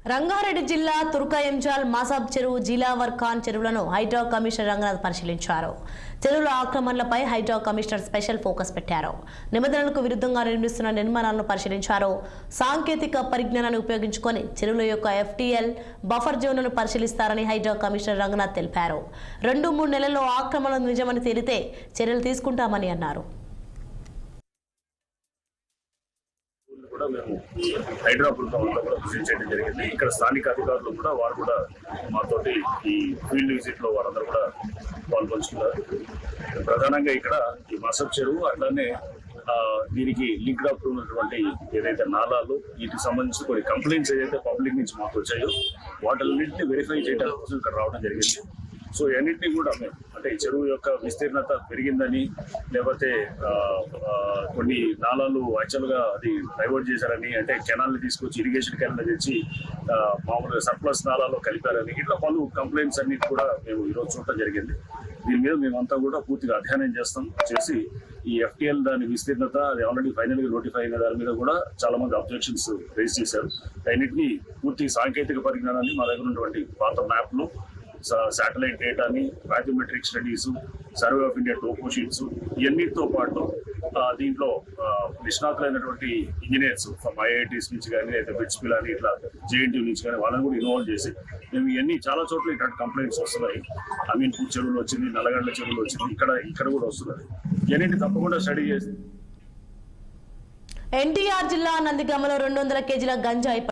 రంగారెడ్డి జిల్లా తుర్కయంజాల్ మాసాబ్ చెరువు జిలావర్ ఖాన్ చెరువులను హైడ్రా కమిషనర్ రంగనాథ్ పరిశీలించారు. చెరువుల ఆక్రమణలపై హైడ్రా కమిషనర్ స్పెషల్ ఫోకస్ పెట్టారు. నిబంధనలకు విరుద్ధంగా నిర్మిస్తున్న నిర్మాణాలను పరిశీలించారు. సాంకేతిక పరిజ్ఞానాన్ని ఉపయోగించుకొని చెరువుల యొక్క FTL బఫర్ జోన్లను పరిశీలిస్తారని హైడ్రా కమిషనర్ రంగనాథ్ తెలిపారు. 2-3 నెలల్లో ఆక్రమణలు నిజమని తేలితే చర్యలు తీసుకుంటామని అన్నారు. మేము హైడ్రా బృందంలో కూడా విజిట్ చేయడం జరిగింది. ఇక్కడ స్థానిక అధికారులు కూడా వారు కూడా మాతోటి ఈ ఫీల్డ్ విజిట్ లో వారందరూ కూడా పాల్పంచుకున్నారు. ప్రధానంగా ఇక్కడ ఈ మాసబ్ చెరువు అట్లానే దీనికి లింక్ అప్ ఉన్నటువంటి ఏదైతే నాలాలు వీటికి సంబంధించి కొన్ని కంప్లైంట్స్ ఏదైతే పబ్లిక్ నుంచి మాకు వచ్చాయో వాటిన్నింటినీ వెరిఫై చేయడానికి ఇక్కడ రావడం జరిగింది. సో అన్నింటినీ కూడా మేము అంటే ఈ చెరువు యొక్క విస్తీర్ణత పెరిగిందని లేకపోతే కొన్ని నాలాలు యాక్చువల్గా అది డైవర్ట్ చేశారని అంటే కెనాల్ని తీసుకొచ్చి ఇరిగేషన్ కెనాల్ తెచ్చి మామూలుగా సర్ప్లస్ నాలాలో కలిపారని ఇట్లా పలు కంప్లైంట్స్ అన్నిటి కూడా మేము ఈరోజు చూడటం జరిగింది. దీని మీద మేమంతా కూడా పూర్తిగా అధ్యయనం చేసి ఈ FTL దాని విస్తీర్ణత అది ఆల్రెడీ ఫైనల్గా నోటిఫై అయిన దాని మీద కూడా చాలా మంది అబ్జెక్షన్స్ రేజ్ చేశారు. అన్నింటినీ పూర్తి సాంకేతిక పరిజ్ఞానాన్ని మా దగ్గర ఉన్నటువంటి పాత మ్యాప్లు శాటిలైట్ డేటాని మ్యాథమెట్రిక్ studies survey of India topo sheets ఇవన్నిటితో పాటు దీంట్లో నిష్ణాతులైనటువంటి ఇంజనీర్స్ ఫ్రమ్ IITs నుంచి కానీ లేదా బిట్స్పిల్ అని ఇట్లా JNTU నుంచి కానీ వాళ్ళని కూడా ఇన్వాల్వ్ చేసి మేము ఇవన్నీ చాలా చోట్ల ఇట్లాంటి కంప్లైంట్స్ వస్తున్నాయి. అమీన్పూర్ చెరువులు వచ్చింది, నల్లగండ్ల చెరువులు వచ్చింది, ఇక్కడ కూడా వస్తున్నది. ఇవన్నీ తప్పకుండా స్టడీ చేసి NTR జిల్లా నందిగామలో 200 కేజీల గంజాయి